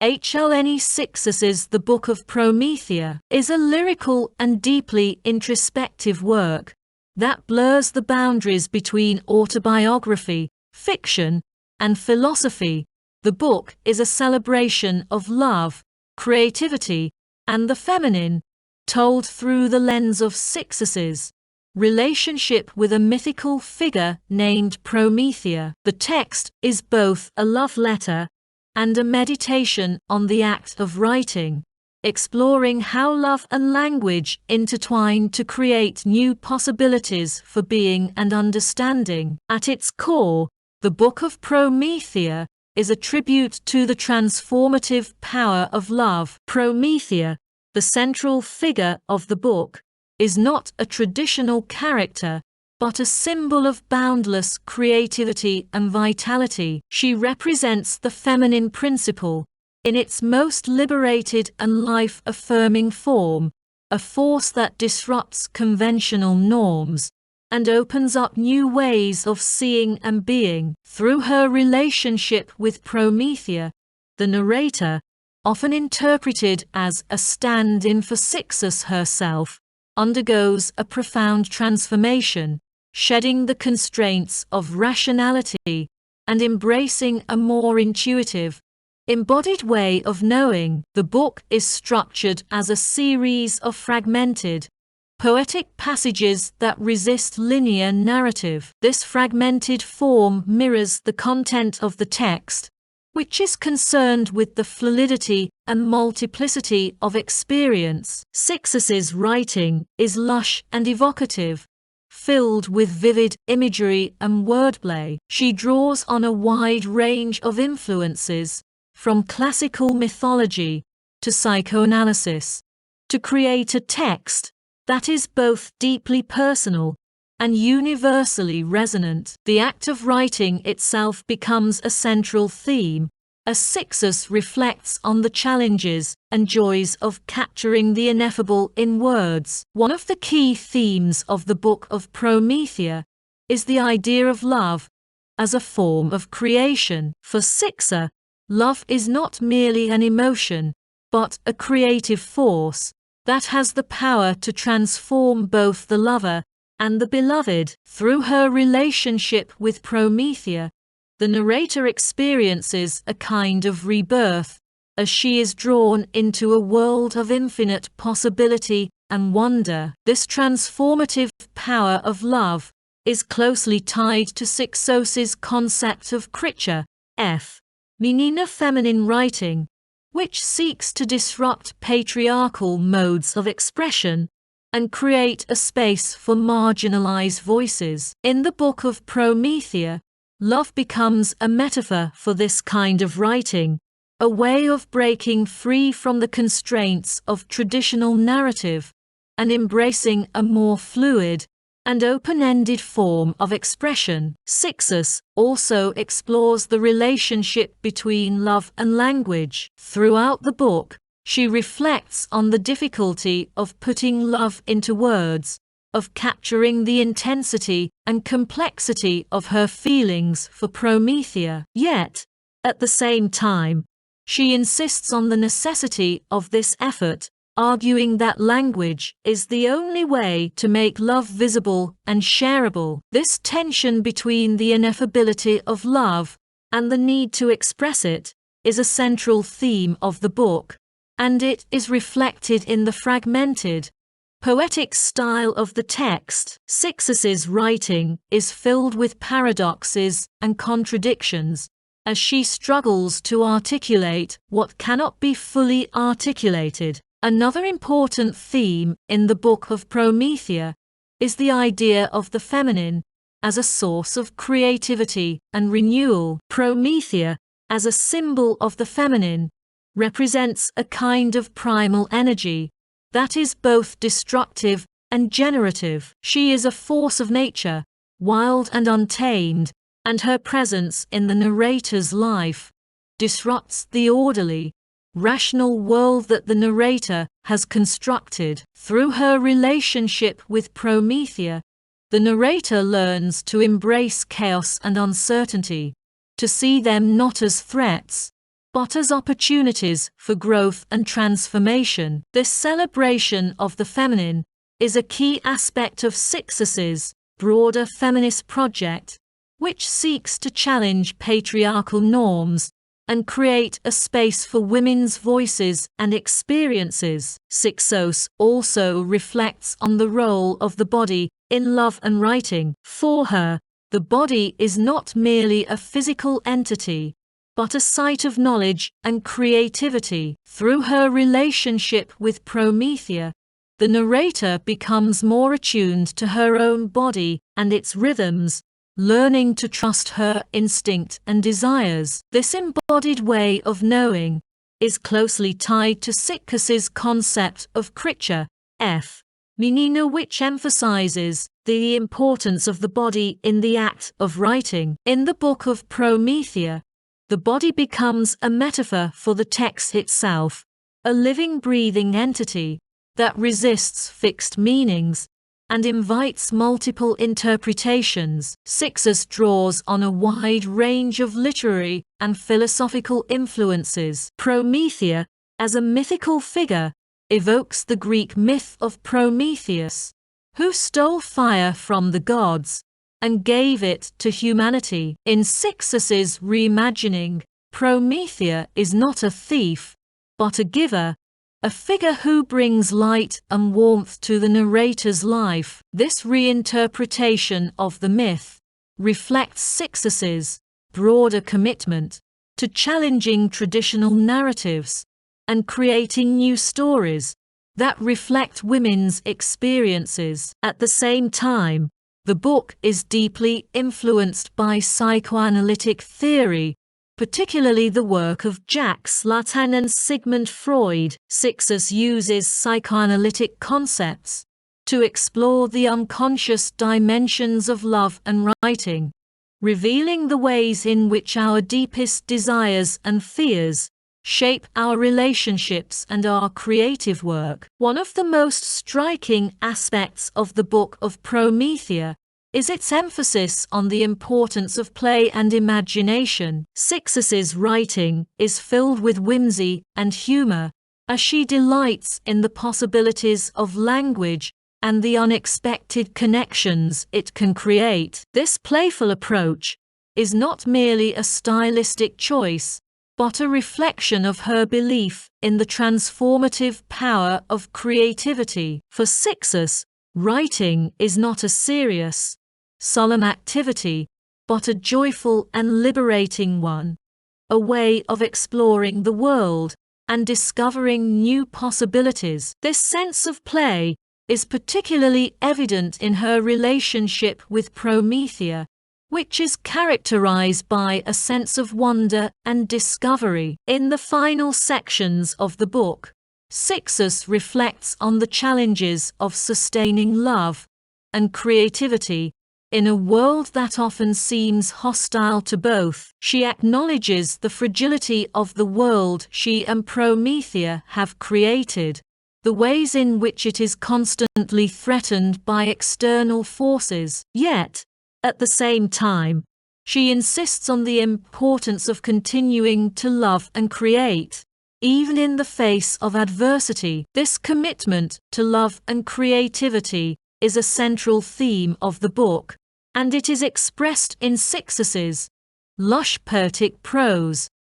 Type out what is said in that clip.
Helene Cixous' The Book of Promethea is a lyrical and deeply introspective work that blurs the boundaries between autobiography, fiction, and philosophy. The book is a celebration of love, creativity, and the feminine, told through the lens of Cixous' relationship with a mythical figure named Promethea. The text is both a love letter and a meditation on the act of writing, exploring how love and language intertwine to create new possibilities for being and understanding. At its core, the Book of Promethea is a tribute to the transformative power of love. Promethea, the central figure of the book, is not a traditional character, but a symbol of boundless creativity and vitality. She represents the feminine principle in its most liberated and life-affirming form, a force that disrupts conventional norms and opens up new ways of seeing and being. Through her relationship with Promethea, the narrator, often interpreted as a stand-in for Cixous herself, undergoes a profound transformation, shedding the constraints of rationality and embracing a more intuitive, embodied way of knowing. The book is structured as a series of fragmented, poetic passages that resist linear narrative. This fragmented form mirrors the content of the text, which is concerned with the fluidity and multiplicity of experience. Cixous' writing is lush and evocative, filled with vivid imagery and wordplay. She draws on a wide range of influences, from classical mythology to psychoanalysis, to create a text that is both deeply personal and universally resonant. The act of writing itself becomes a central theme, as Cixous reflects on the challenges and joys of capturing the ineffable in words. One of the key themes of the Book of Promethea is the idea of love as a form of creation. For Cixous, love is not merely an emotion, but a creative force that has the power to transform both the lover and the beloved. Through her relationship with Promethea, the narrator experiences a kind of rebirth, as she is drawn into a world of infinite possibility and wonder. This transformative power of love is closely tied to Cixous' concept of creature, meaning feminine writing, which seeks to disrupt patriarchal modes of expression and create a space for marginalized voices. In the Book of Promethea, love becomes a metaphor for this kind of writing, a way of breaking free from the constraints of traditional narrative and embracing a more fluid and open-ended form of expression. Cixous also explores the relationship between love and language. Throughout the book, she reflects on the difficulty of putting love into words, of capturing the intensity and complexity of her feelings for Promethea. Yet, at the same time, she insists on the necessity of this effort, arguing that language is the only way to make love visible and shareable. This tension between the ineffability of love and the need to express it is a central theme of the book, and it is reflected in the fragmented, poetic style of the text. Cixous' writing is filled with paradoxes and contradictions, as she struggles to articulate what cannot be fully articulated. Another important theme in the Book of Promethea is the idea of the feminine as a source of creativity and renewal. Promethea, as a symbol of the feminine, represents a kind of primal energy that is both destructive and generative. She is a force of nature, wild and untamed, and her presence in the narrator's life disrupts the orderly, rational world that the narrator has constructed. Through her relationship with Promethea, the narrator learns to embrace chaos and uncertainty, to see them not as threats, but as opportunities for growth and transformation. This celebration of the feminine is a key aspect of Cixous's broader feminist project, which seeks to challenge patriarchal norms and create a space for women's voices and experiences. Cixous also reflects on the role of the body in love and writing. For her, the body is not merely a physical entity, but a site of knowledge and creativity. Through her relationship with Promethea, the narrator becomes more attuned to her own body and its rhythms, learning to trust her instinct and desires. This embodied way of knowing is closely tied to Cixous's concept of kricha, meaning which emphasizes the importance of the body in the act of writing. In the Book of Promethea, the body becomes a metaphor for the text itself, a living, breathing entity that resists fixed meanings and invites multiple interpretations. Cixous draws on a wide range of literary and philosophical influences. Promethea, as a mythical figure, evokes the Greek myth of Prometheus, who stole fire from the gods and gave it to humanity. In Cixous's reimagining, Promethea is not a thief, but a giver, a figure who brings light and warmth to the narrator's life. This reinterpretation of the myth reflects Cixous's broader commitment to challenging traditional narratives and creating new stories that reflect women's experiences. At the same time, the book is deeply influenced by psychoanalytic theory, particularly the work of Jacques Lacan and Sigmund Freud. Cixous uses psychoanalytic concepts to explore the unconscious dimensions of love and writing, revealing the ways in which our deepest desires and fears shape our relationships and our creative work. One of the most striking aspects of the Book of Promethea is its emphasis on the importance of play and imagination. Cixous's writing is filled with whimsy and humor, as she delights in the possibilities of language and the unexpected connections it can create. This playful approach is not merely a stylistic choice, but a reflection of her belief in the transformative power of creativity. For Cixous, writing is not a serious, solemn activity, but a joyful and liberating one, a way of exploring the world and discovering new possibilities. This sense of play is particularly evident in her relationship with Promethea, which is characterized by a sense of wonder and discovery. In the final sections of the book, Cixous reflects on the challenges of sustaining love and creativity in a world that often seems hostile to both. She acknowledges the fragility of the world she and Promethea have created, the ways in which it is constantly threatened by external forces. Yet, at the same time, she insists on the importance of continuing to love and create, even in the face of adversity. This commitment to love and creativity is a central theme of the book, and it is expressed in Cixous's lush poetic prose,